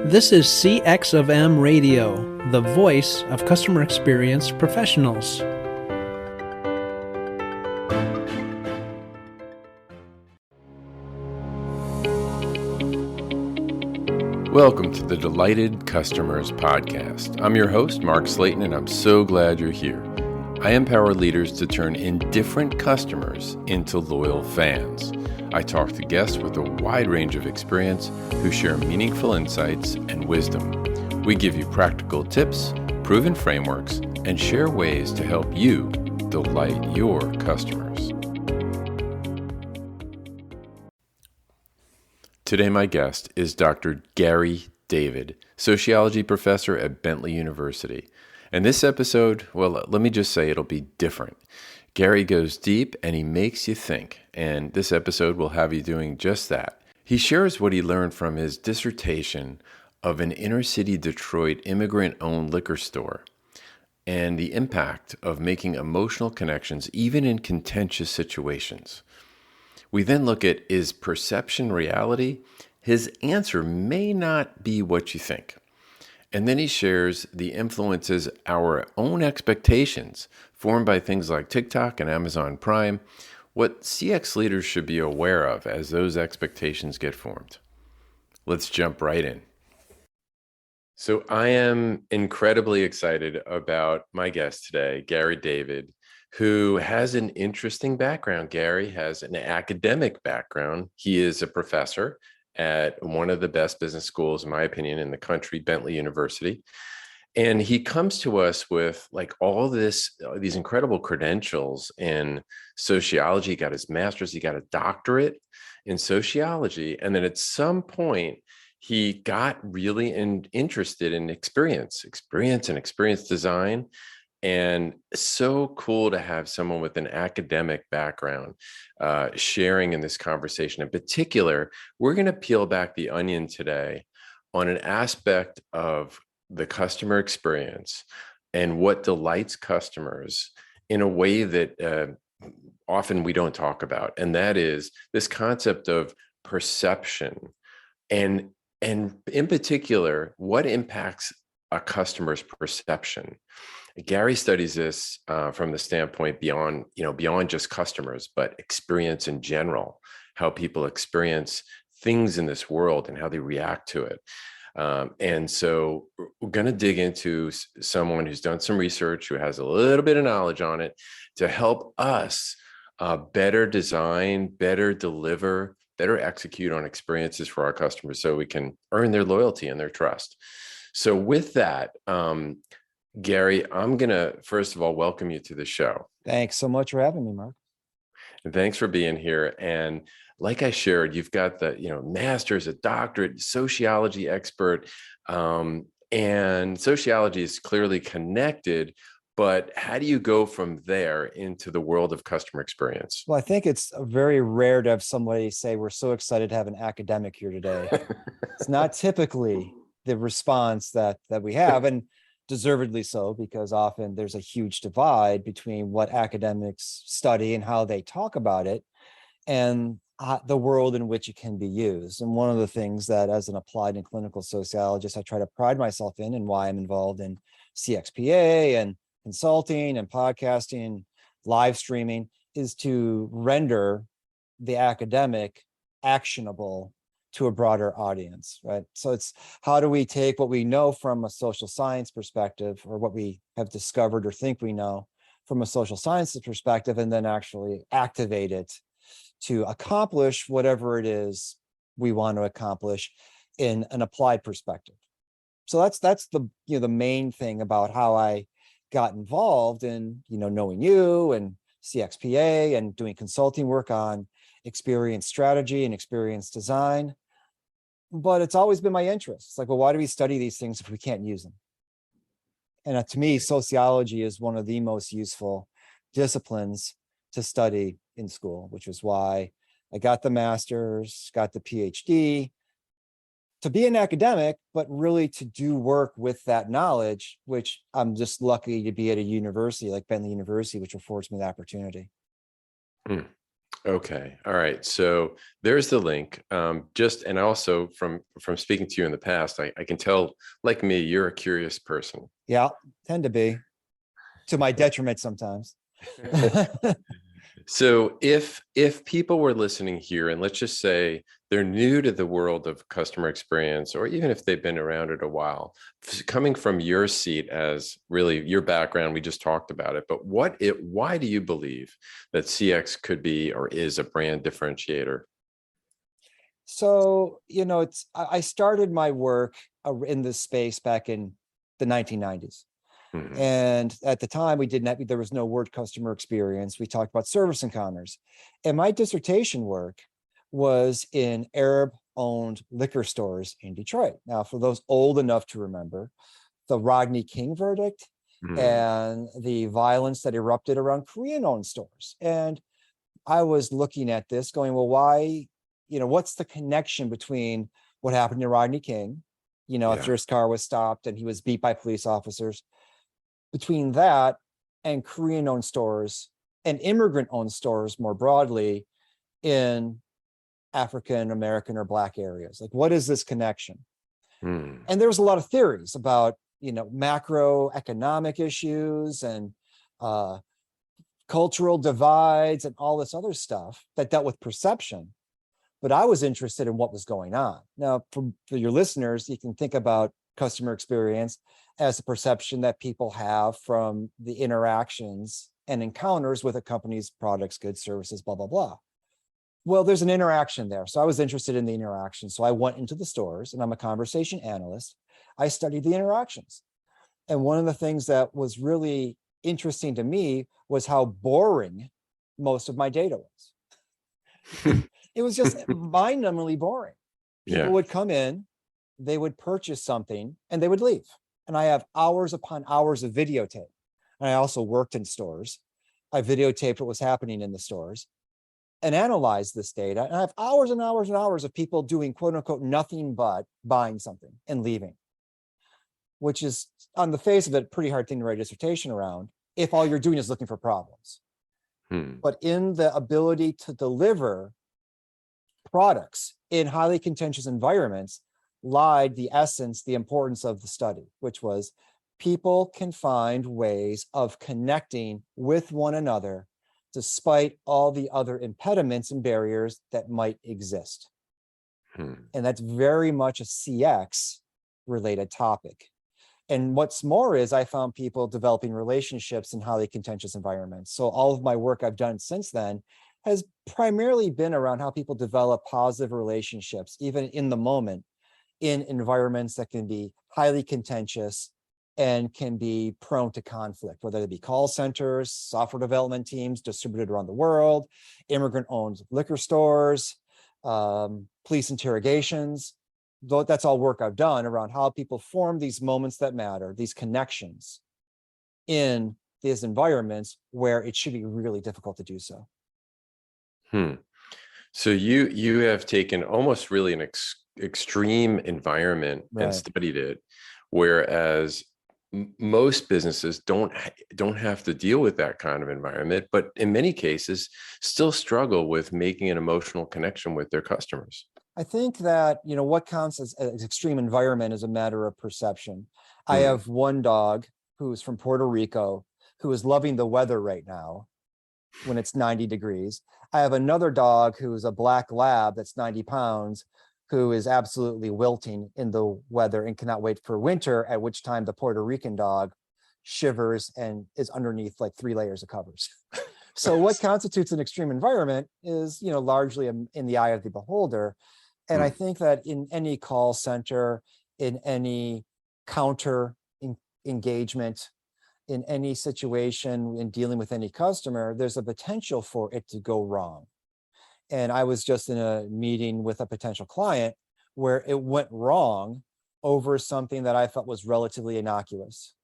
This is CX of M Radio, the voice of customer experience professionals. Welcome to the Delighted Customers Podcast. I'm your host, Mark Slayton, and I'm so glad you're here. I empower leaders to turn indifferent customers into loyal fans. I talk to guests with a wide range of experience who share meaningful insights and wisdom. We give you practical tips, proven frameworks, and share ways to help you delight your customers. Today, my guest is Dr. Gary David, sociology professor at Bentley University. And this episode, well, let me just say it'll be different. Gary goes deep and he makes you think, and this episode will have you doing just that. He shares what he learned from his dissertation of an inner-city Detroit immigrant-owned liquor store and the impact of making emotional connections even in contentious situations. We then look at, is perception reality? His answer may not be what you think. And then he shares the influences our own expectations formed by things like TikTok and Amazon Prime, what CX leaders should be aware of as those expectations get formed. Let's jump right in. So I am incredibly excited about my guest today, Gary David, who has an interesting background. Gary has an academic background. He is a professor at one of the best business schools, in my opinion, in the country, Bentley University. And he comes to us with like all these incredible credentials in sociology. He got his master's, he got a doctorate in sociology. And then at some point, he got really interested in experience and experience design. And so cool to have someone with an academic background sharing in this conversation. In particular, we're going to peel back the onion today on an aspect of the customer experience and what delights customers in a way that often we don't talk about. And that is this concept of perception and in particular, what impacts a customer's perception. Gary studies this from the standpoint beyond just customers, but experience in general, how people experience things in this world and how they react to it. And so we're going to dig into someone who's done some research, who has a little bit of knowledge on it to help us better design, better deliver, better execute on experiences for our customers so we can earn their loyalty and their trust. So with that, Gary, I'm going to, first of all, welcome you to the show. Thanks so much for having me, Mark. And thanks for being here. And like I shared, you've got the, master's, a doctorate, sociology expert, and sociology is clearly connected. But how do you go from there into the world of customer experience? Well, I think it's very rare to have somebody say, we're so excited to have an academic here today. It's not typically the response that we have, and deservedly so, because often there's a huge divide between what academics study and how they talk about it and the world in which it can be used. And one of the things that as an applied and clinical sociologist, I try to pride myself in and why I'm involved in CXPA and consulting and podcasting, live streaming, is to render the academic actionable to a broader audience, right? So it's how do we take what we know from a social science perspective, or what we have discovered or think we know from a social sciences perspective, and then actually activate it to accomplish whatever it is we want to accomplish in an applied perspective. So that's the main thing about how I got involved in knowing you and CXPA and doing consulting work on experience strategy and experience design. But it's always been my interest. It's like, well, why do we study these things if we can't use them? And to me, sociology is one of the most useful disciplines to study in school, which is why I got the master's, got the PhD, to be an academic, but really to do work with that knowledge, which I'm just lucky to be at a university like Bentley University, which affords me the opportunity. Okay. All right. So there's the link. And also from speaking to you in the past, I can tell, like me, you're a curious person. Yeah, tend to be, to my detriment sometimes. So if people were listening here, and let's just say they're new to the world of customer experience, or even if they've been around it a while, coming from your seat as really your background, we just talked about it, but why do you believe that CX could be or is a brand differentiator? So, I started my work in this space back in the 1990s. Mhm. And at the time, there was no word customer experience. We talked about service encounters. And my dissertation work was in Arab-owned liquor stores in Detroit. Now, for those old enough to remember, the Rodney King verdict Mhm. and the violence that erupted around Korean-owned stores. And I was looking at this going, well, why, what's the connection between what happened to Rodney King, Yeah. after his car was stopped and he was beat by police officers, between that and Korean-owned stores and immigrant-owned stores more broadly in African American or Black areas? Like, what is this connection? Mm. And there was a lot of theories about, macroeconomic issues and cultural divides and all this other stuff that dealt with perception. But I was interested in what was going on. Now, for your listeners, you can think about customer experience as a perception that people have from the interactions and encounters with a company's products, goods, services, blah, blah, blah. Well, there's an interaction there. So I was interested in the interaction. So I went into the stores, and I'm a conversation analyst. I studied the interactions. And one of the things that was really interesting to me was how boring most of my data was. It was just mind-numbingly boring. People Yeah. would come in, they would purchase something, and they would leave. And I have hours upon hours of videotape. And I also worked in stores. I videotaped what was happening in the stores and analyzed this data. And I have hours and hours and hours of people doing quote unquote nothing but buying something and leaving, which is on the face of it, a pretty hard thing to write a dissertation around if all you're doing is looking for problems. Hmm. But in the ability to deliver products in highly contentious environments lied the essence, the importance of the study, which was people can find ways of connecting with one another despite all the other impediments and barriers that might exist. Hmm. And that's very much a CX related topic. And what's more is I found people developing relationships in highly contentious environments. So all of my work I've done since then has primarily been around how people develop positive relationships, even in the moment, in environments that can be highly contentious and can be prone to conflict, whether it be call centers, software development teams distributed around the world, immigrant-owned liquor stores, police interrogations. That's all work I've done around how people form these moments that matter, these connections in these environments where it should be really difficult to do so. Hmm. So you have taken almost really an extreme environment and Right. studied it, whereas most businesses don't have to deal with that kind of environment, but in many cases still struggle with making an emotional connection with their customers. I think that, what counts as extreme environment is a matter of perception. I Hmm. have one dog who's from Puerto Rico who is loving the weather right now when it's 90 degrees. I have another dog who's a black lab that's 90 pounds who is absolutely wilting in the weather and cannot wait for winter, at which time the Puerto Rican dog shivers and is underneath like 3 layers of covers. So what constitutes an extreme environment is, largely in the eye of the beholder. And I Hmm. think that in any call center, in any counter engagement, in any situation, in dealing with any customer, there's a potential for it to go wrong. And I was just in a meeting with a potential client where it went wrong over something that I thought was relatively innocuous,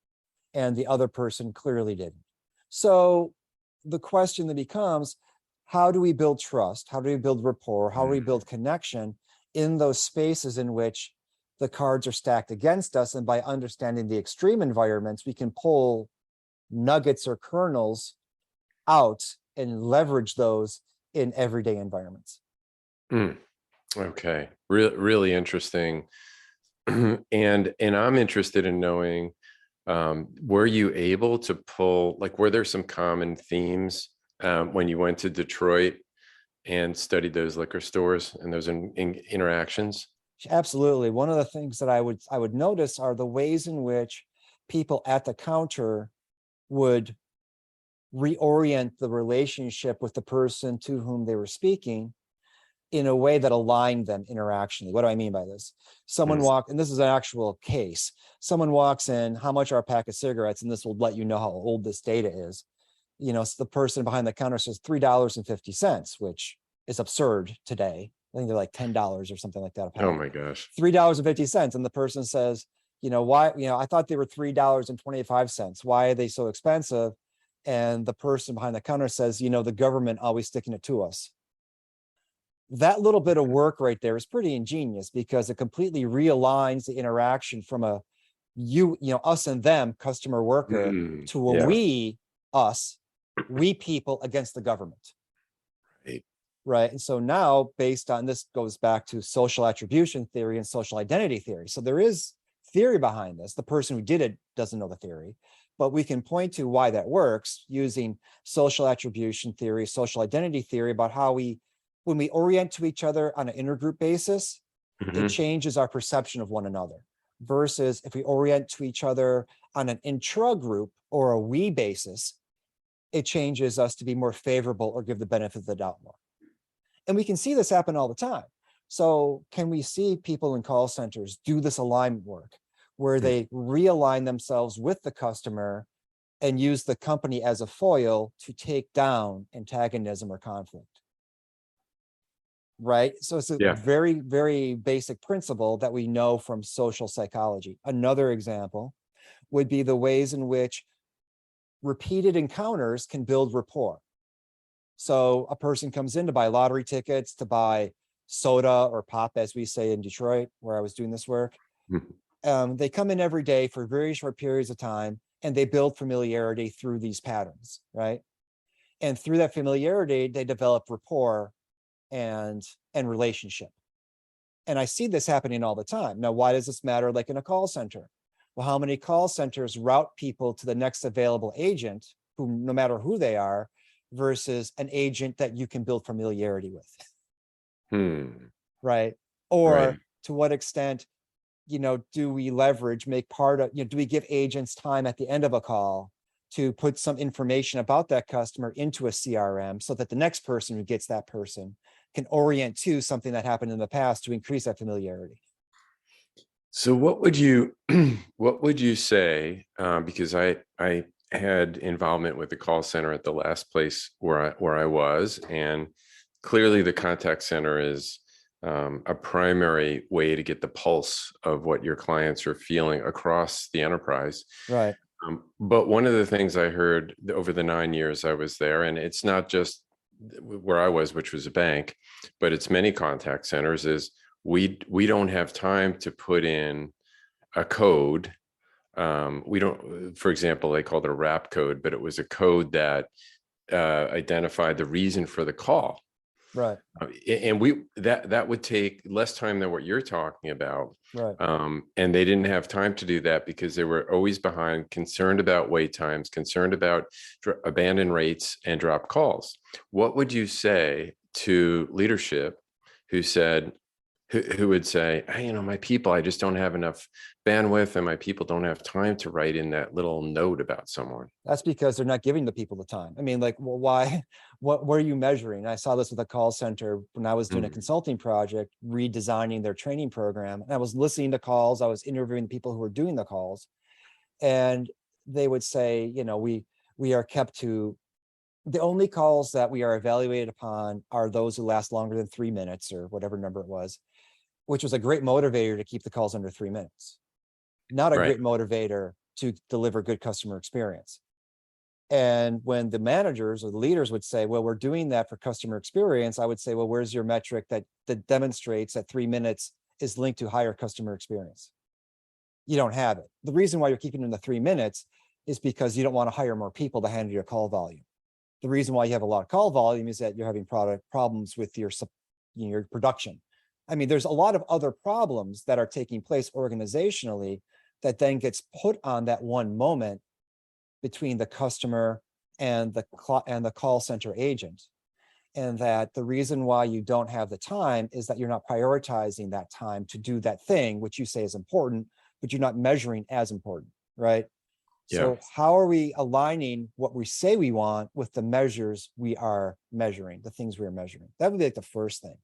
and the other person clearly didn't. So the question that becomes, how do we build trust? How do we build rapport? How do we build connection in those spaces in which the cards are stacked against us? And by understanding the extreme environments, we can pull nuggets or kernels out and leverage those in everyday environments. Mm, okay. Really interesting. And I'm interested in knowing, were you able to pull, like, were there some common themes when you went to Detroit and studied those liquor stores and those interactions? Absolutely. One of the things that I would notice are the ways in which people at the counter would reorient the relationship with the person to whom they were speaking in a way that aligned them interactionally. What do I mean by this? Someone and this is an actual case. Someone walks in, how much are a pack of cigarettes? And this will let you know how old this data is. So the person behind the counter says $3.50, which is absurd today. I think they're like $10 or something like that a pack. Oh my gosh. $3.50. And the person says, why, I thought they were $3.25. Why are they so expensive? And the person behind the counter says, the government always sticking it to us. That little bit of work right there is pretty ingenious because it completely realigns the interaction from a us and them, customer worker, to a we people against the government. Right. And so now, based on this, goes back to social attribution theory and social identity theory. So there is theory behind this. The person who did it doesn't know the theory, but we can point to why that works using social attribution theory, social identity theory, about how when we orient to each other on an intergroup basis, it changes our perception of one another, versus if we orient to each other on an intra-group or a we basis, it changes us to be more favorable or give the benefit of the doubt more. And we can see this happen all the time. So can we see people in call centers do this alignment work where they realign themselves with the customer and use the company as a foil to take down antagonism or conflict? Right? So it's a very, very basic principle that we know from social psychology. Another example would be the ways in which repeated encounters can build rapport. So a person comes in to buy lottery tickets, to buy soda or pop, as we say in Detroit, where I was doing this work. They come in every day for very short periods of time, and they build familiarity through these patterns, right? And through that familiarity, they develop rapport and relationship. And I see this happening all the time. Now, why does this matter like in a call center? Well, how many call centers route people to the next available agent, who, no matter who they are, versus an agent that you can build familiarity with? Right? Or to what extent, do we leverage, make part of, do we give agents time at the end of a call to put some information about that customer into a CRM so that the next person who gets that person can orient to something that happened in the past to increase that familiarity? So what would you say? Because I had involvement with the call center at the last place where I was, and clearly the contact center is a primary way to get the pulse of what your clients are feeling across the enterprise. Right. But one of the things I heard over the 9 years I was there, and it's not just where I was, which was a bank, but it's many contact centers, is we don't have time to put in a code. We don't, for example, they called it a wrap code, but it was a code that identified the reason for the call. Right. And that would take less time than what you're talking about. Right. And they didn't have time to do that because they were always behind, concerned about wait times, concerned about abandon rates and drop calls. What would you say to leadership who would say, hey, my people, I just don't have enough bandwidth, and my people don't have time to write in that little note about someone? That's because they're not giving the people the time. I mean, like, well, why? What are you measuring? I saw this with a call center when I was doing a consulting project, redesigning their training program. And I was listening to calls. I was interviewing the people who were doing the calls. And they would say, we are kept to, the only calls that we are evaluated upon are those who last longer than 3 minutes, or whatever number it was, which was a great motivator to keep the calls under 3 minutes. Not a great motivator to deliver good customer experience. And when the managers or the leaders would say, well, we're doing that for customer experience, I would say, well, where's your metric that demonstrates that 3 minutes is linked to higher customer experience? You don't have it. The reason why you're keeping it in the 3 minutes is because you don't want to hire more people to handle your call volume. the reason why you have a lot of call volume is that you're having product problems with your production. I mean, there's a lot of other problems that are taking place organizationally that then gets put on that one moment between the customer and the call center agent. And that the reason why you don't have the time is that you're not prioritizing that time to do that thing, which you say is important, but you're not measuring as important, right? Yeah. So how are we aligning what we say we want with the measures we are measuring, the things we are measuring? That would be like the first thing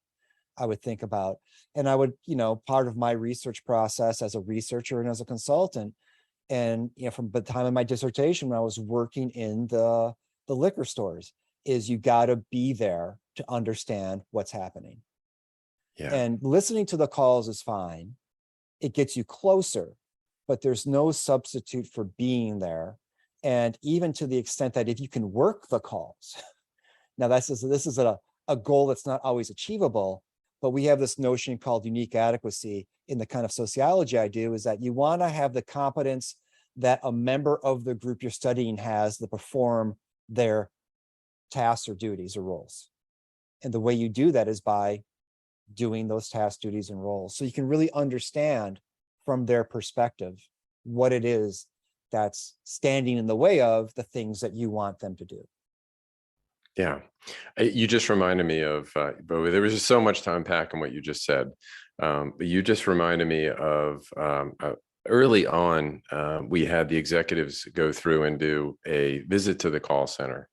I would think about. And I would, part of my research process as a researcher and as a consultant, and from the time of my dissertation when I was working in the liquor stores, is you got to be there to understand what's happening. Yeah. And listening to the calls is fine. It gets you closer, but there's no substitute for being there. And even to the extent that if you can work the calls, now this is a goal that's not always achievable, but we have this notion called unique adequacy in the kind of sociology I do, is that you want to have the competence that a member of the group you're studying has to perform their tasks or duties or roles. And the way you do that is by doing those tasks, duties, and roles. So you can really understand from their perspective what it is that's standing in the way of the things that you want them to do. Yeah. You just reminded me of, Bo, there was just so much to unpack in what you just said. But you just reminded me of early on, we had the executives go through and do a visit to the call center.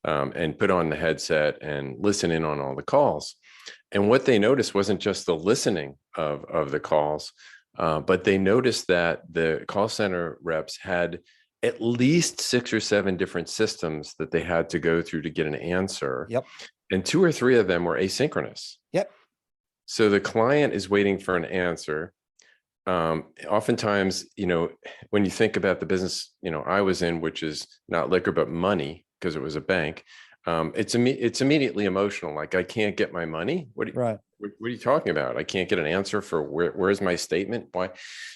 And put on the headset and listen in on all the calls. And what they noticed wasn't just the listening of the calls, but they noticed that the call center reps had at least 6 or 7 different systems that they had to go through to get an answer. Yep. And 2 or 3 of them were asynchronous. Yep. So the client is waiting for an answer. Oftentimes, when you think about the business, I was in, which is not liquor, but money, because it was a bank, it's immediately emotional. Like, I can't get my money. What are you talking about? I can't get an answer for where's my statement? Why?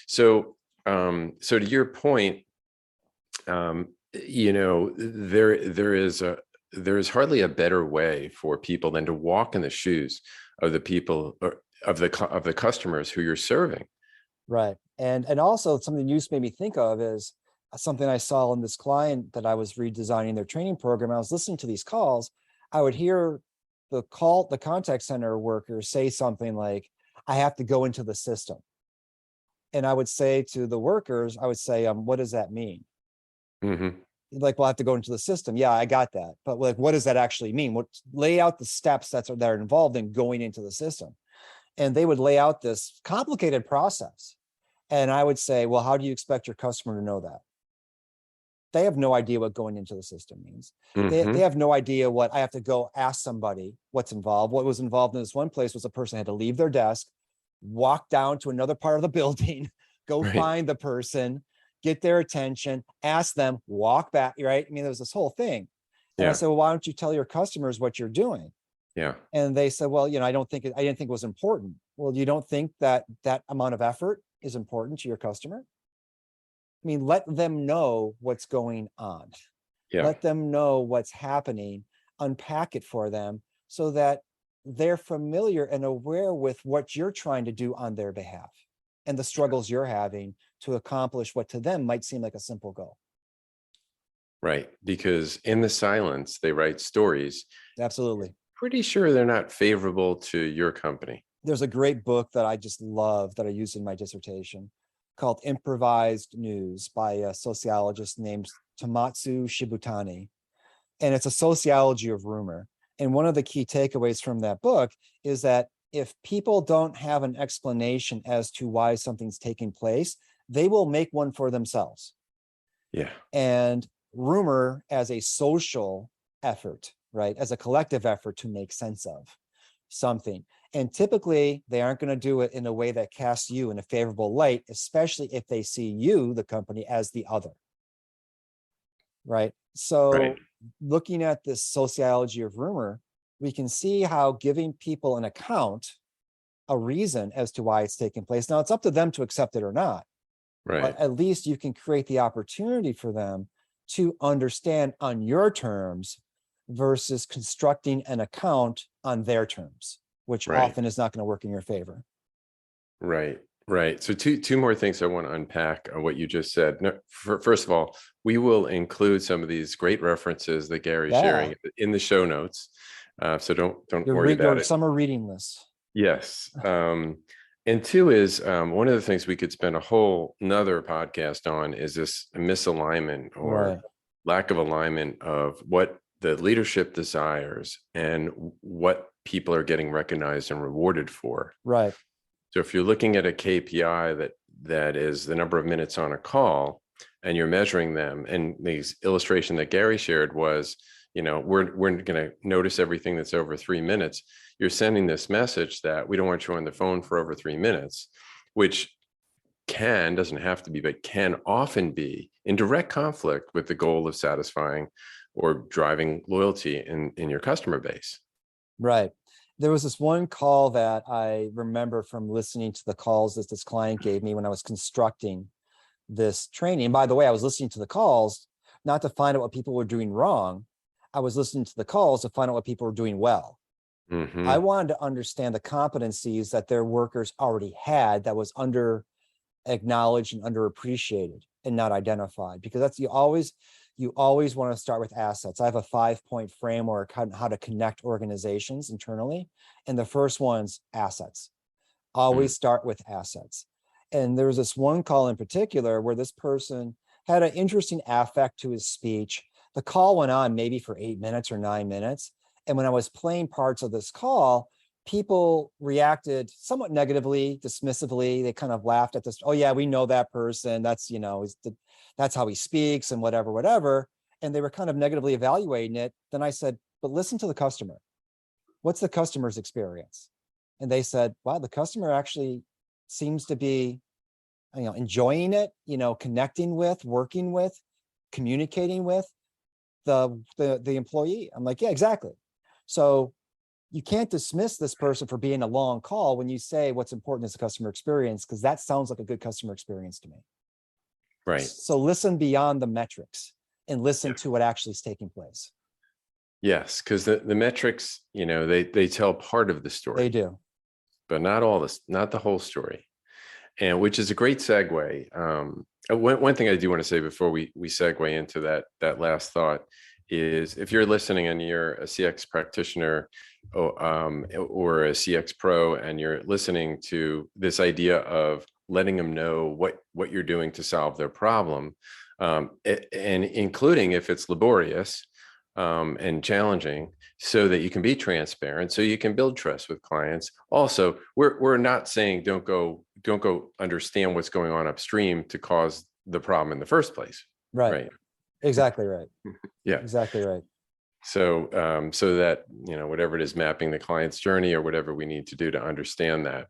So to your point, there is hardly a better way for people than to walk in the shoes of the people or of the customers who you're serving. Right. And also something you just made me think of is something I saw in this client that I was redesigning their training program. I was listening to these calls. I would hear the contact center worker say something like, I have to go into the system. And I would say to the workers, what does that mean? Mm-hmm. Like, well, I have to go into the system. Yeah, I got that. But like, what does that actually mean? Lay out the steps that are involved in going into the system. And they would lay out this complicated process. And I would say, well, how do you expect your customer to know that? They have no idea what going into the system means. Mm-hmm. They have no idea what I have to go ask somebody what's involved. What was involved in this one place was a person had to leave their desk, walk down to another part of the building, go find the person, get their attention, ask them, walk back, right? I mean, there was this whole thing. And I said, well, why don't you tell your customers what you're doing? Yeah. And they said, well, I didn't think it was important. Well, you don't think that amount of effort is important to your customer? I mean, let them know what's going on. Yeah. Let them know what's happening, unpack it for them so that they're familiar and aware with what you're trying to do on their behalf and the struggles you're having to accomplish what to them might seem like a simple goal. Right. Because in the silence, they write stories. Absolutely. Pretty sure they're not favorable to your company. There's a great book that I just love that I used in my dissertation called Improvised News by a sociologist named Tomatsu Shibutani. And it's a sociology of rumor. And one of the key takeaways from that book is that if people don't have an explanation as to why something's taking place, they will make one for themselves. Yeah. And rumor as a social effort, right? As a collective effort to make sense of something. And typically they aren't going to do it in a way that casts you in a favorable light, especially if they see you, the company, as the other. Right. So looking at this sociology of rumor, we can see how giving people an account, a reason as to why it's taking place. Now it's up to them to accept it or not. Right. But at least you can create the opportunity for them to understand on your terms versus constructing an account on their terms, which Right. often is not going to work in your favor. Right. Right. So two more things I want to unpack on what you just said. No, first of all, we will include some of these great references that Gary's sharing in the show notes. So don't worry about Your it. summer reading list. Yes. And two is one of the things we could spend a whole nother podcast on is this misalignment or lack of alignment of what the leadership desires and what people are getting recognized and rewarded for. Right. So if you're looking at a KPI that is the number of minutes on a call and you're measuring them, and the illustration that Gary shared was, we're going to notice everything that's over 3 minutes. You're sending this message that we don't want you on the phone for over 3 minutes, which doesn't have to be, but can often be in direct conflict with the goal of satisfying or driving loyalty in your customer base. Right. There was this one call that I remember from listening to the calls that this client gave me when I was constructing this training. And by the way, I was listening to the calls not to find out what people were doing wrong. I was listening to the calls to find out what people were doing well. Mm-hmm. I wanted to understand the competencies that their workers already had that was under acknowledged and underappreciated and not identified, because that's you always want to start with assets. I have a 5-point framework on how to connect organizations internally. And the first one's assets. Always start with assets. And there was this one call in particular where this person had an interesting affect to his speech. The call went on maybe for 8 minutes or 9 minutes. And when I was playing parts of this call, people reacted somewhat negatively, dismissively. They kind of laughed at this. Oh yeah, we know that person. That's, that's how he speaks and whatever. And they were kind of negatively evaluating it. Then I said, but listen to the customer. What's the customer's experience? And they said, wow, the customer actually seems to be, enjoying it, connecting with, working with, communicating with the employee. I'm like, yeah, exactly. So you can't dismiss this person for being a long call when you say what's important is the customer experience, because that sounds like a good customer experience to me. Right. So listen beyond the metrics and listen to what actually is taking place. Yes, because the metrics, they tell part of the story. They do. But not all this, not the whole story. And which is a great segue. One thing I do want to say before we segue into that last thought is, if you're listening and you're a CX practitioner or a CX pro, and you're listening to this idea of letting them know what you're doing to solve their problem, and including if it's laborious and challenging, so that you can be transparent, so you can build trust with clients. Also, we're not saying don't go understand what's going on upstream to cause the problem in the first place. Right. Exactly right. Yeah. Exactly right. So so that, whatever it is, mapping the client's journey or whatever we need to do to understand that.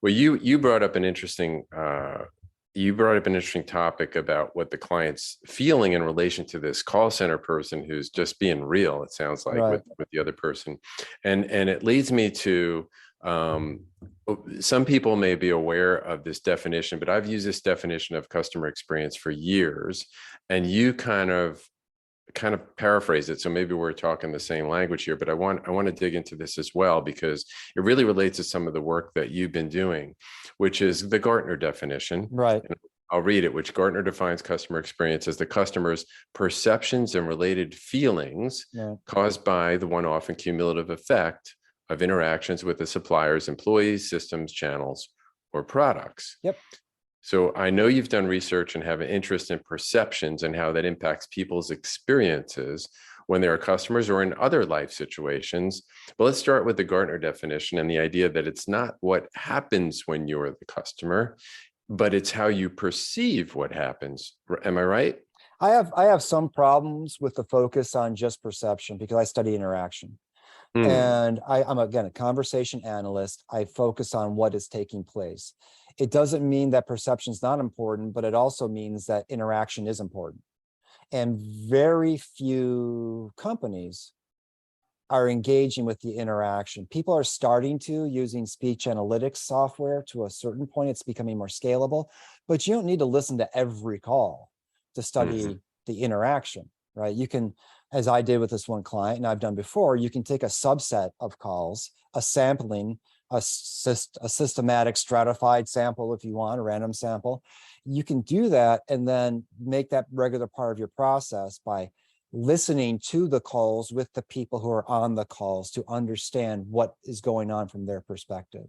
Well, you brought up an interesting topic about what the client's feeling in relation to this call center person who's just being real, it sounds like, with the other person. And it leads me to, some people may be aware of this definition, but I've used this definition of customer experience for years, and you kind of paraphrase it. So maybe we're talking the same language here, but I want to dig into this as well, because it really relates to some of the work that you've been doing, which is the Gartner definition. Right. And I'll read it, which Gartner defines customer experience as the customer's perceptions and related feelings caused by the one-off and cumulative effect of interactions with the supplier's employees, systems, channels, or products. Yep. So I know you've done research and have an interest in perceptions and how that impacts people's experiences when they are customers or in other life situations. But let's start with the Gartner definition and the idea that it's not what happens when you're the customer, but it's how you perceive what happens. Am I right? I have some problems with the focus on just perception, because I study interaction. And I'm, again, a conversation analyst. I focus on what is taking place. It doesn't mean that perception is not important, but it also means that interaction is important. And very few companies are engaging with the interaction. People are starting to, using speech analytics software to a certain point. It's becoming more scalable, but you don't need to listen to every call to study the interaction. right? You can, as I did with this one client and I've done before, you can take a subset of calls, a sampling, a systematic stratified sample, if you want, a random sample. You can do that and then make that regular part of your process by listening to the calls with the people who are on the calls to understand what is going on from their perspective.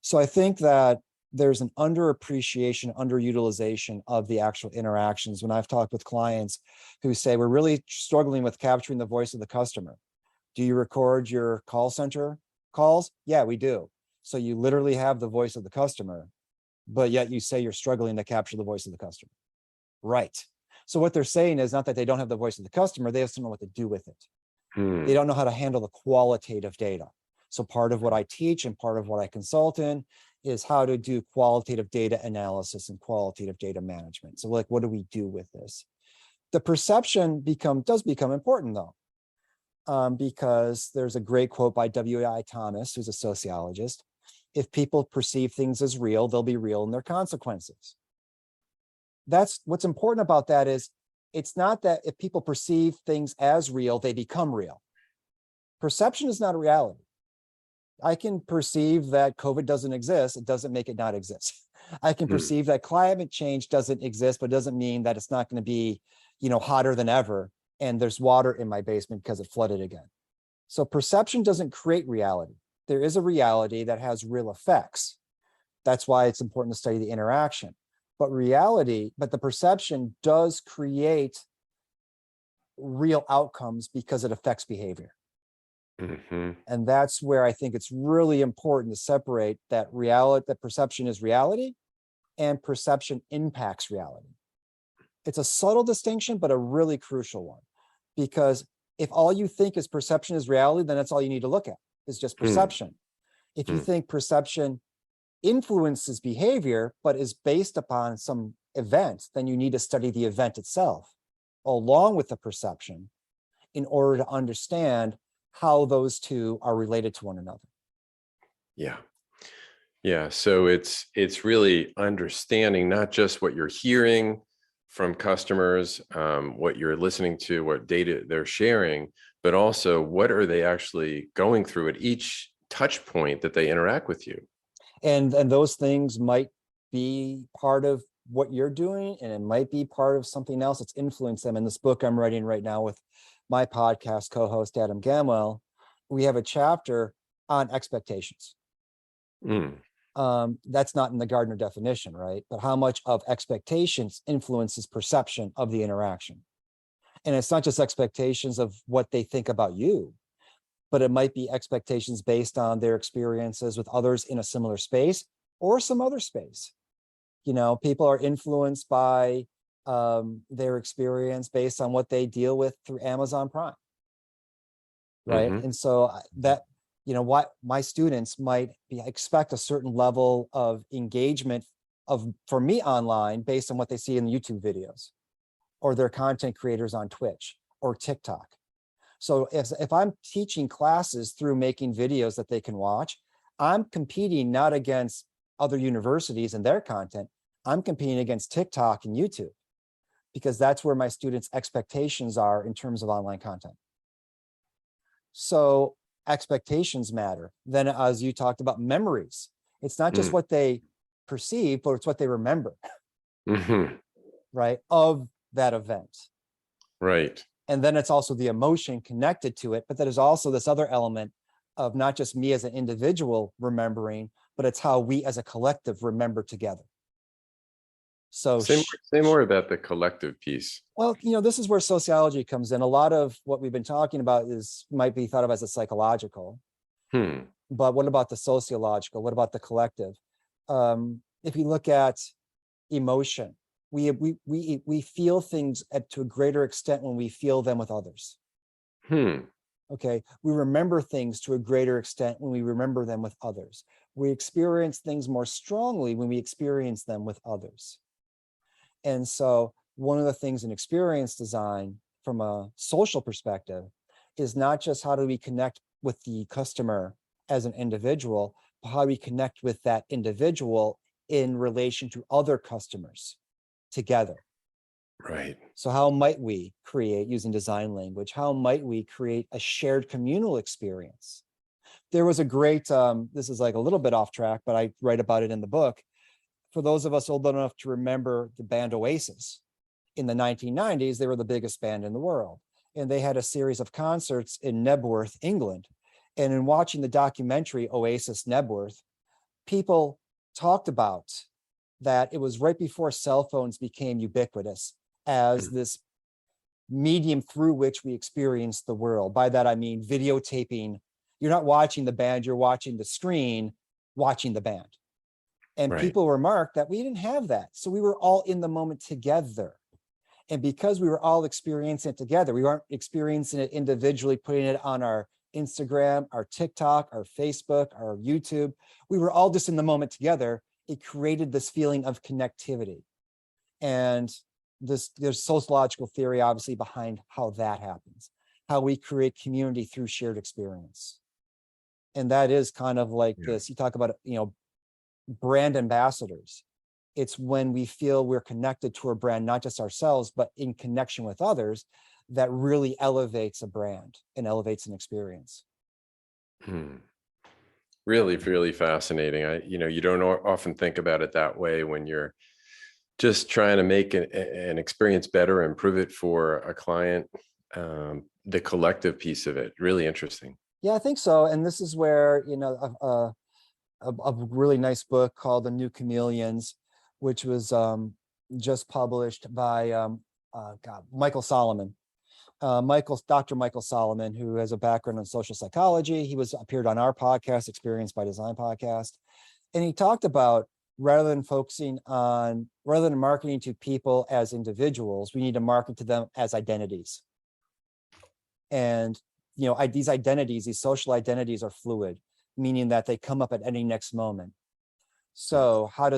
So I think that there's an underappreciation, underutilization of the actual interactions. When I've talked with clients who say, we're really struggling with capturing the voice of the customer. Do you record your call center calls? Yeah, we do. So you literally have the voice of the customer, but yet you say you're struggling to capture the voice of the customer. Right. So what they're saying is not that they don't have the voice of the customer, they just don't know what to do with it. They don't know how to handle the qualitative data. So part of what I teach and part of what I consult in is how to do qualitative data analysis and qualitative data management. So like, what do we do with this? The perception does become important though, because there's a great quote by W.I. Thomas, who's a sociologist. If people perceive things as real, they'll be real in their consequences. That's what's important about that is it's not that if people perceive things as real, they become real. Perception is not a reality. I can perceive that COVID doesn't exist. It doesn't make it not exist. I can perceive that climate change doesn't exist, but it doesn't mean that it's not going to be, hotter than ever. And there's water in my basement because it flooded again. So perception doesn't create reality. There is a reality that has real effects. That's why it's important to study the interaction. But the perception does create real outcomes because it affects behavior. And that's where I think it's really important to separate that perception is reality and perception impacts reality. It's a subtle distinction, but a really crucial one, because if all you think is perception is reality, then that's all you need to look at is just perception. If you think perception influences behavior, but is based upon some event, then you need to study the event itself along with the perception in order to understand how those two are related to one another. Yeah. So it's really understanding not just what you're hearing from customers, what you're listening to, what data they're sharing, but also what are they actually going through at each touch point that they interact with you. And those things might be part of what you're doing, and it might be part of something else that's influenced them. In this book I'm writing right now with my podcast co-host, Adam Gamwell, we have a chapter on expectations. That's not in the Gartner definition, right? But how much of expectations influences perception of the interaction. And it's not just expectations of what they think about you, but it might be expectations based on their experiences with others in a similar space or some other space. People are influenced by their experience based on what they deal with through Amazon Prime. Right. And so that, what my students might expect a certain level of engagement for me online based on what they see in the YouTube videos or their content creators on Twitch or TikTok. So if I'm teaching classes through making videos that they can watch, I'm competing not against other universities and their content. I'm competing against TikTok and YouTube because that's where my students' expectations are in terms of online content. So expectations matter. Then, as you talked about, memories. It's not just what they perceive, but it's what they remember, right, of that event. Right. And then it's also the emotion connected to it. But there's also this other element of not just me as an individual remembering, but it's how we as a collective remember together. So say more about the collective piece. Well, this is where sociology comes in. A lot of what we've been talking about might be thought of as a psychological. But what about the sociological? What about the collective? If you look at emotion, we feel things to a greater extent when we feel them with others. Okay, we remember things to a greater extent when we remember them with others. We experience things more strongly when we experience them with others. And so one of the things in experience design from a social perspective is not just how do we connect with the customer as an individual, but how do we connect with that individual in relation to other customers together. Right. So how might we create, using design language, how might we create a shared communal experience? There was a great, this is like a little bit off track, but I write about it in the book. For those of us old enough to remember the band Oasis, in the 1990s, they were the biggest band in the world. And they had a series of concerts in Nebworth, England. And in watching the documentary Oasis Nebworth, people talked about that it was right before cell phones became ubiquitous as this medium through which we experience the world. By that, I mean videotaping. You're not watching the band, you're watching the screen, watching the band. And Right. people remarked that we didn't have that. So we were all in the moment together. And because we were all experiencing it together, we weren't experiencing it individually, putting it on our Instagram, our TikTok, our Facebook, our YouTube. We were all just in the moment together. It created this feeling of connectivity. And there's sociological theory, obviously, behind how that happens, how we create community through shared experience. And that is kind of like this, you talk about, brand ambassadors. It's when we feel we're connected to a brand, not just ourselves, but in connection with others, that really elevates a brand and elevates an experience. Really, really fascinating. You don't often think about it that way when you're just trying to make an experience better, improve it for a client. The collective piece of it, really interesting. Yeah, I think so. And this is where, a really nice book called The New Chameleons, which was just published by Michael Solomon. Dr. Michael Solomon, who has a background in social psychology. He appeared on our podcast, Experience by Design podcast. And he talked about rather than marketing to people as individuals, we need to market to them as identities. And, these identities, these social identities are fluid, meaning that they come up at any next moment. So how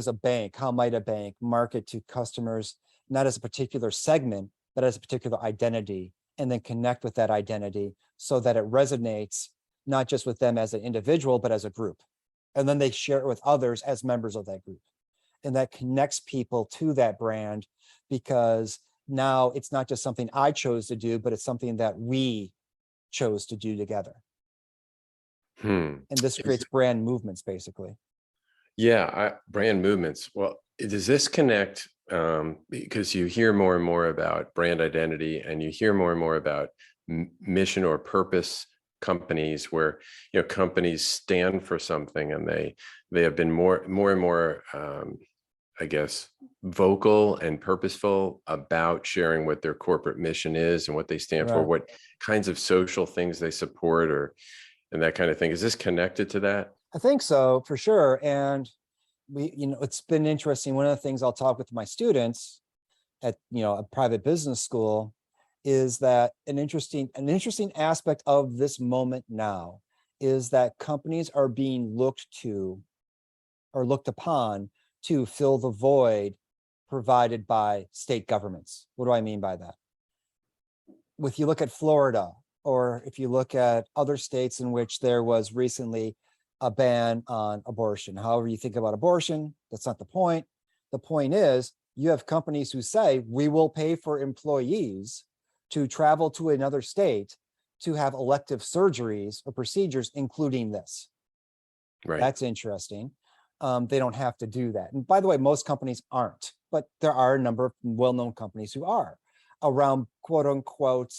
might a bank market to customers, not as a particular segment, but as a particular identity, and then connect with that identity so that it resonates, not just with them as an individual, but as a group. And then they share it with others as members of that group. And that connects people to that brand, because now it's not just something I chose to do, but it's something that we chose to do together. And this creates brand movements, basically. Yeah, brand movements. Well, does this connect? Because you hear more and more about brand identity, and you hear more and more about mission or purpose companies, where companies stand for something, and they have been more and more, I guess, vocal and purposeful about sharing what their corporate mission is and what they stand for, what kinds of social things they support, and that kind of thing. Is this connected to that? I think so, for sure. And it's been interesting. One of the things I'll talk with my students at, a private business school is that an interesting aspect of this moment now is that companies are being looked upon to fill the void provided by state governments. What do I mean by that? If you look at Florida, or if you look at other states in which there was recently a ban on abortion, however you think about abortion, that's not the point. The point is, you have companies who say, we will pay for employees to travel to another state to have elective surgeries or procedures, including this. Right. That's interesting. They don't have to do that. And by the way, most companies aren't, but there are a number of well-known companies who are around quote unquote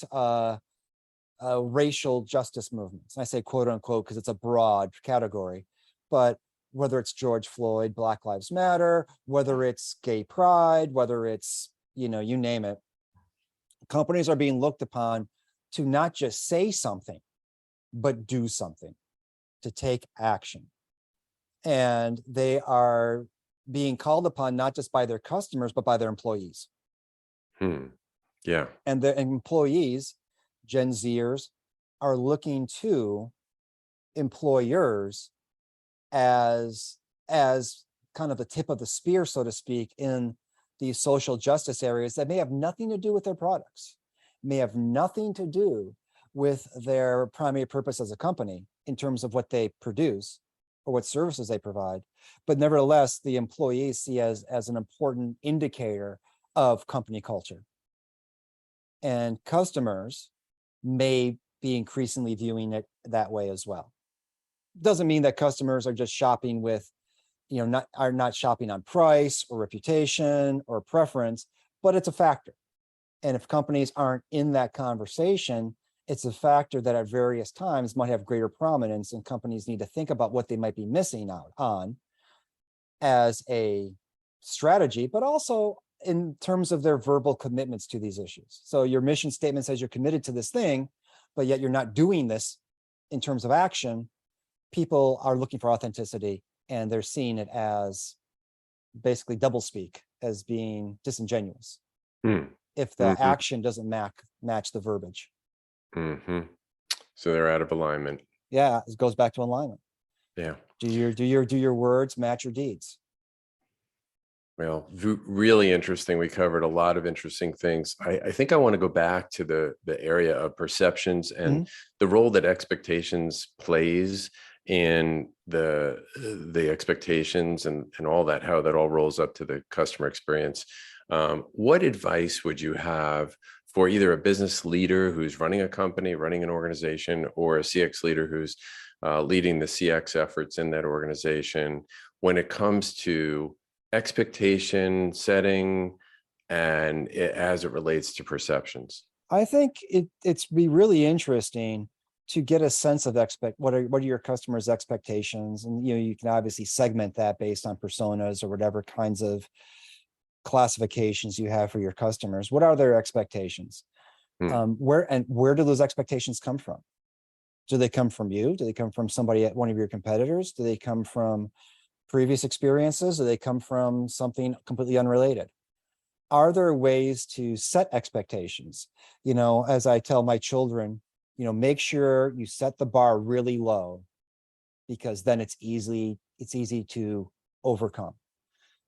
racial justice movements. And I say quote unquote because it's a broad category, but whether it's George Floyd, Black Lives Matter, whether it's gay pride, whether it's, you name it, companies are being looked upon to not just say something, but do something, to take action. And they are being called upon not just by their customers, but by their employees. Yeah. And the employees, Gen Zers, are looking to employers as kind of the tip of the spear, so to speak, in these social justice areas that may have nothing to do with their products, may have nothing to do with their primary purpose as a company in terms of what they produce or what services they provide. But nevertheless, the employees see as an important indicator of company culture. And customers may be increasingly viewing it that way as well. Doesn't mean that customers are just shopping with, are not shopping on price or reputation or preference, but it's a factor. And if companies aren't in that conversation, it's a factor that at various times might have greater prominence, and companies need to think about what they might be missing out on as a strategy, but also in terms of their verbal commitments to these issues. So your mission statement says you're committed to this thing, but yet you're not doing this in terms of action. People are looking for authenticity, and they're seeing it as basically doublespeak, as being disingenuous. If the action doesn't match the verbiage. So they're out of alignment. Yeah, it goes back to alignment. Yeah. Do your words match your deeds? Well, really interesting. We covered a lot of interesting things. I think I want to go back to the area of perceptions and the role that expectations plays in the expectations and all that, how that all rolls up to the customer experience. What advice would you have for either a business leader who's running a company, running an organization, or a CX leader who's leading the CX efforts in that organization when it comes to expectation setting and as it relates to perceptions? I think it's be really interesting to get a sense of what are your customers' expectations, and you can obviously segment that based on personas or whatever kinds of classifications you have for your customers. What are their expectations? Where do those expectations come from? Do they come from you? Do they come from somebody at one of your competitors? Do they come from previous experiences? Do they come from something completely unrelated? Are there ways to set expectations? As I tell my children, make sure you set the bar really low, because then it's easy to overcome.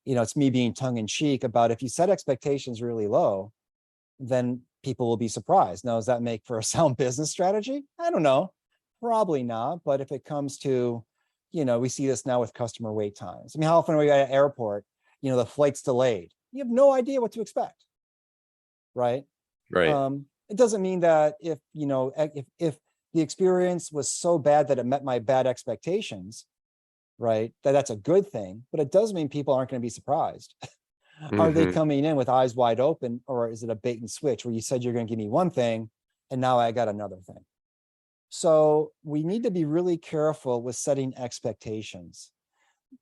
It's me being tongue in cheek about, if you set expectations really low, then people will be surprised. Now, does that make for a sound business strategy? I don't know. Probably not. But if it comes to, we see this now with customer wait times. I mean, how often are we at an airport, the flight's delayed? You have no idea what to expect. Right. It doesn't mean that if the experience was so bad that it met my bad expectations, right, that's a good thing, but it does mean people aren't going to be surprised. Are they coming in with eyes wide open, or is it a bait and switch where you said you're going to give me one thing and now I got another thing? So we need to be really careful with setting expectations,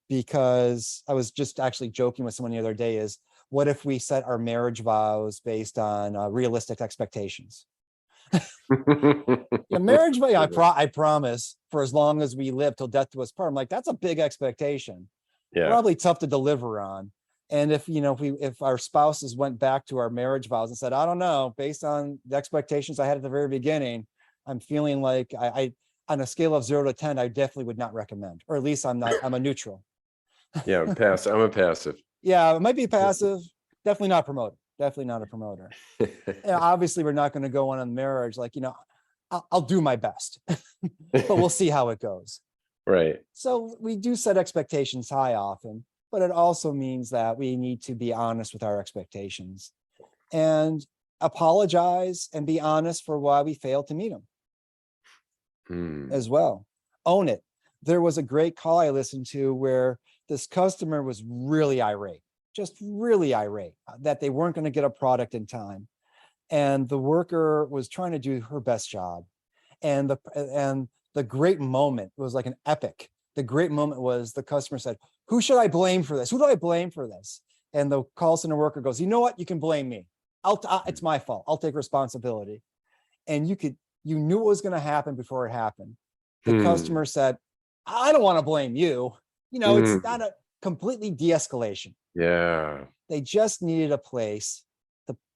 because I was just actually joking with someone the other day, is what if we set our marriage vows based on realistic expectations? Marriage vow, I promise, for as long as we live till death do us part. I'm like, that's a big expectation. Yeah. Probably tough to deliver on. And if our spouses went back to our marriage vows and said, I don't know, based on the expectations I had at the very beginning, I'm feeling like I on a scale of 0 to 10, I definitely would not recommend, or at least I'm a neutral. Yeah, I'm a passive. Yeah, it might be passive. Definitely not promoter. Definitely not a promoter. Obviously, we're not going to go on a marriage like, I'll do my best, but we'll see how it goes. Right. So we do set expectations high often, but it also means that we need to be honest with our expectations and apologize and be honest for why we failed to meet them as well. Own it. There was a great call I listened to where this customer was really irate, just really irate that they weren't going to get a product in time. And the worker was trying to do her best job. And the great moment was like an epic. The great moment was the customer said, who should I blame for this? Who do I blame for this? And the call center worker goes, you know what? You can blame me. It's my fault. I'll take responsibility. And you knew what was going to happen before it happened. The customer said, I don't want to blame you. It's not a completely de-escalation. Yeah. They just needed a place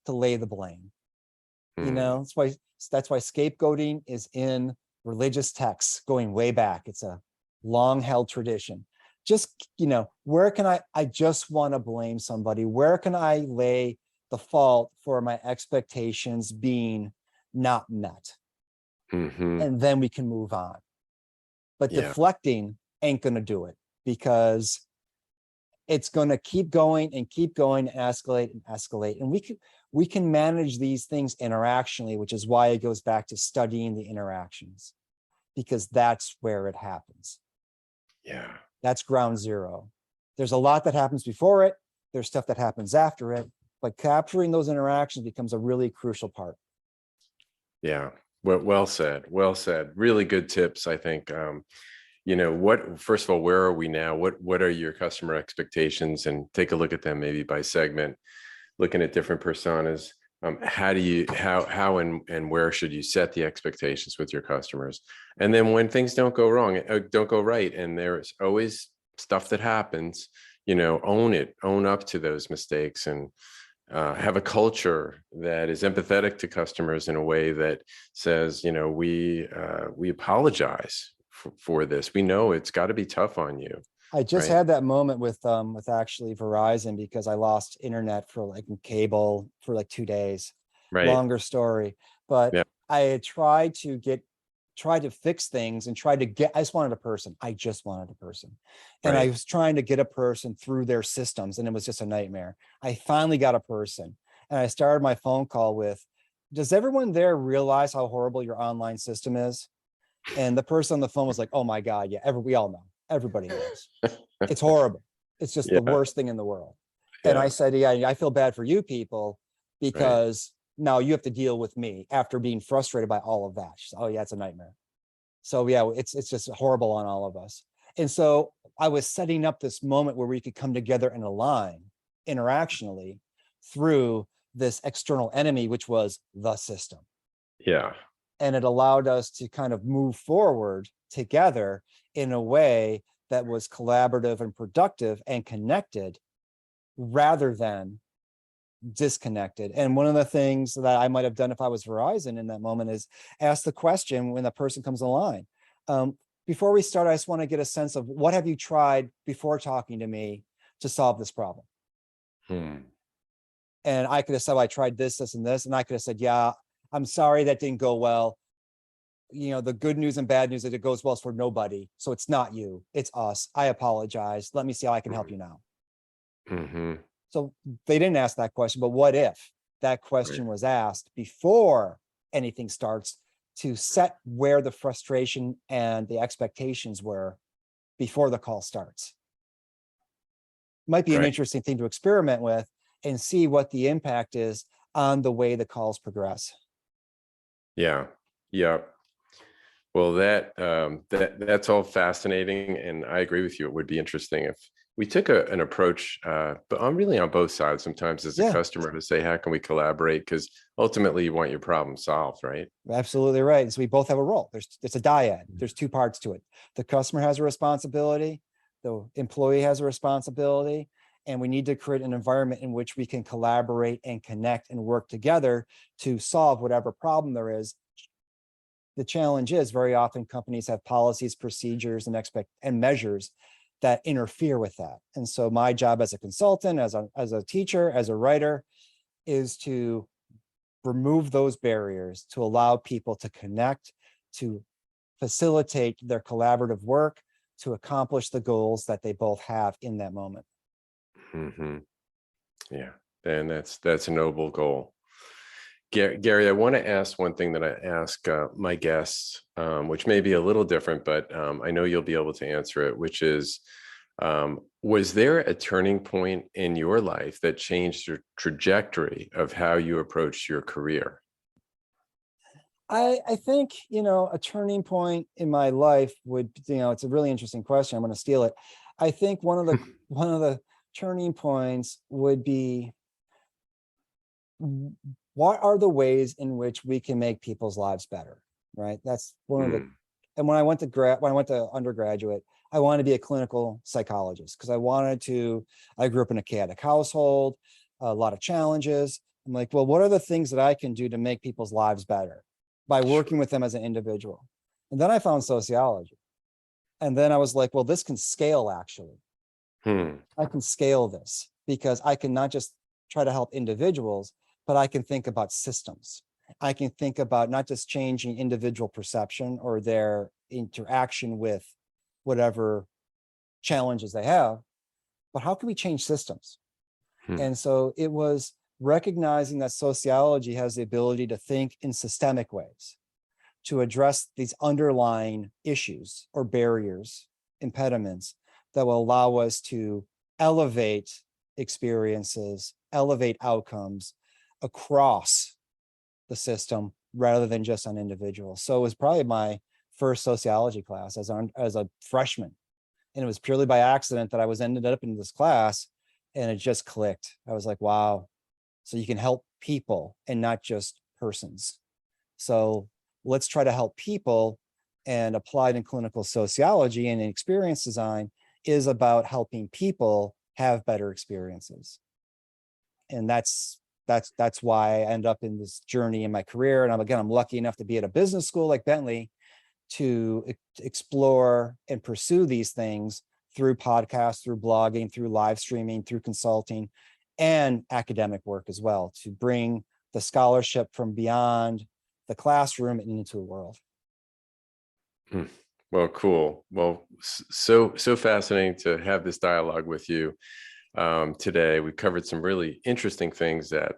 to lay the blame. That's why scapegoating is in religious texts going way back. It's a long held tradition. Just, where can I just want to blame somebody? Where can I lay the fault for my expectations being not met? And then we can move on. But deflecting ain't going to do it, because it's going to keep going and escalate and escalate. And we can manage these things interactionally, which is why it goes back to studying the interactions, because that's where it happens. Yeah. That's ground zero. There's a lot that happens before it. There's stuff that happens after it, but capturing those interactions becomes a really crucial part. Yeah. Well said. Well said. Really good tips, I think. First of all, where are we now? What are your customer expectations? And take a look at them maybe by segment, looking at different personas. How and where should you set the expectations with your customers? And then when things don't go wrong, don't go right, and there's always stuff that happens, own up to those mistakes, and have a culture that is empathetic to customers in a way that says, we apologize for this. We know it's got to be tough on you. I just had that moment with actually Verizon, because I lost internet for cable for 2 days. Right. Longer story, but Yeah. I had tried to fix things and I just wanted a person. And Right. I was trying to get a person through their systems, and it was just a nightmare. I finally got a person, and I started my phone call with, does everyone there realize how horrible your online system is? And the person on the phone was like, oh my God, yeah, we all know. Everybody knows. It's horrible. It's just the worst thing in the world. And I said, yeah, I feel bad for you people, because now you have to deal with me after being frustrated by all of that. She said, oh yeah, it's a nightmare. So yeah, it's just horrible on all of us. And so I was setting up this moment where we could come together and align interactionally through this external enemy, which was the system. Yeah. And it allowed us to kind of move forward together in a way that was collaborative and productive and connected, rather than disconnected. And one of the things that I might have done if I was Verizon in that moment is ask the question when the person comes online. Before we start, I just want to get a sense of, what have you tried before talking to me to solve this problem? And I could have said, well, I tried this, and this, and I could have said, yeah, I'm sorry that didn't go well. The good news and bad news that it goes well is for nobody. So it's not you, it's us. I apologize. Let me see how I can help you now. Mm-hmm. So they didn't ask that question, but what if that question was asked before anything starts, to set where the frustration and the expectations were before the call starts? Might be an interesting thing to experiment with and see what the impact is on the way the calls progress. Yeah. Yeah. Well, that's all fascinating, and I agree with you. It would be interesting if we took an approach, but I'm really on both sides sometimes as a customer, to say, how can we collaborate? Because ultimately you want your problem solved, right? Absolutely right. So we both have a role. It's a dyad. There's two parts to it. The customer has a responsibility, the employee has a responsibility, and we need to create an environment in which we can collaborate and connect and work together to solve whatever problem there is. The challenge is, very often companies have policies, procedures, and measures that interfere with that. And so my job as a consultant, as a teacher, as a writer, is to remove those barriers, to allow people to connect, to facilitate their collaborative work, to accomplish the goals that they both have in that moment. Mm-hmm. Yeah, and that's a noble goal. Gary, I want to ask one thing that I ask my guests, which may be a little different, but I know you'll be able to answer it, which is, was there a turning point in your life that changed your trajectory of how you approached your career? I think, a turning point in my life would, it's a really interesting question. I'm going to steal it. I think one of the turning points would be, what are the ways in which we can make people's lives better, right? That's one of the, and when I went to undergraduate, I wanted to be a clinical psychologist, because I grew up in a chaotic household, a lot of challenges. I'm like, well, what are the things that I can do to make people's lives better by working with them as an individual? And then I found sociology. And then I was like, well, this can scale, actually. I can scale this, because I can not just try to help individuals, but I can think about systems. I can think about not just changing individual perception or their interaction with whatever challenges they have, but how can we change systems? And so it was recognizing that sociology has the ability to think in systemic ways, to address these underlying issues or barriers, impediments that will allow us to elevate experiences, elevate outcomes across the system rather than just on individuals. So it was probably my first sociology class as a freshman. And it was purely by accident that I ended up in this class, and it just clicked. I was like, wow, so you can help people and not just persons. So let's try to help people, and applied in clinical sociology and in experience design is about helping people have better experiences. And that's why I ended up in this journey in my career. And I'm lucky enough to be at a business school like Bentley to explore and pursue these things through podcasts, through blogging, through live streaming, through consulting, and academic work as well, to bring the scholarship from beyond the classroom and into the world. Well, cool. Well, so fascinating to have this dialogue with you today. We covered some really interesting things that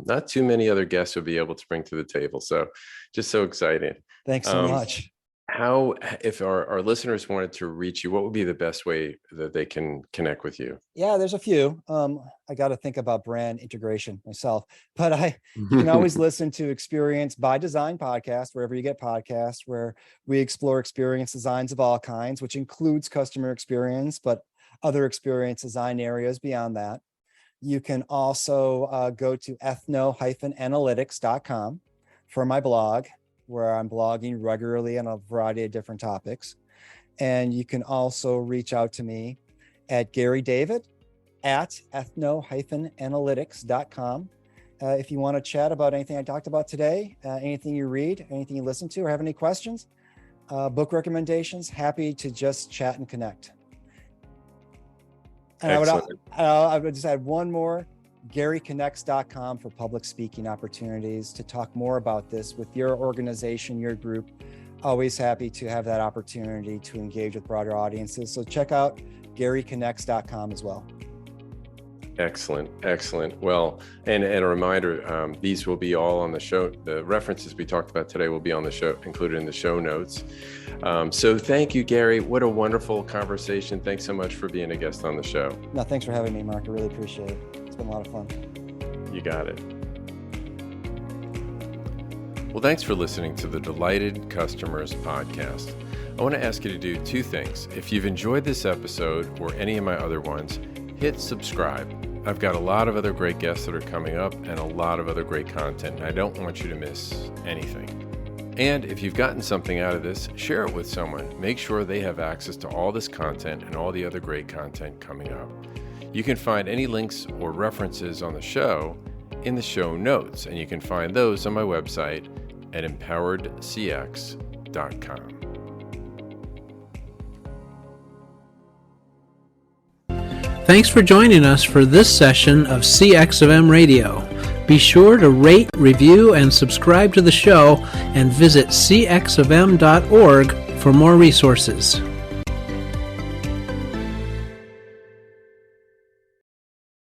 not too many other guests would be able to bring to the table. So just so exciting. Thanks so much. How, if our listeners wanted to reach you, what would be the best way that they can connect with you? Yeah, there's a few. I got to think about brand integration myself, but you can always listen to Experience by Design podcast, wherever you get podcasts, where we explore experience designs of all kinds, which includes customer experience, but other experience design areas beyond that. You can also go to ethno-analytics.com for my blog, where I'm blogging regularly on a variety of different topics. And you can also reach out to me at Gary David at ethno-analytics.com. If you want to chat about anything I talked about today, anything you read, anything you listen to, or have any questions, book recommendations, happy to just chat and connect. And I would just add one more, GaryConnects.com for public speaking opportunities to talk more about this with your organization, your group. Always happy to have that opportunity to engage with broader audiences. So check out GaryConnects.com as well. Excellent. Well, and a reminder, these will be all on the show. The references we talked about today will be on the show, included in the show notes. So thank you, Gary. What a wonderful conversation. Thanks so much for being a guest on the show. No, thanks for having me, Mark. I really appreciate it. It's been a lot of fun. You got it. Well, thanks for listening to the Delighted Customers podcast. I want to ask you to do two things. If you've enjoyed this episode or any of my other ones, hit subscribe. I've got a lot of other great guests that are coming up and a lot of other great content, and I don't want you to miss anything. And if you've gotten something out of this, share it with someone. Make sure they have access to all this content and all the other great content coming up. You can find any links or references on the show in the show notes, and you can find those on my website at empoweredcx.com. Thanks for joining us for this session of CX of M Radio. Be sure to rate, review, and subscribe to the show, and visit cxofm.org for more resources.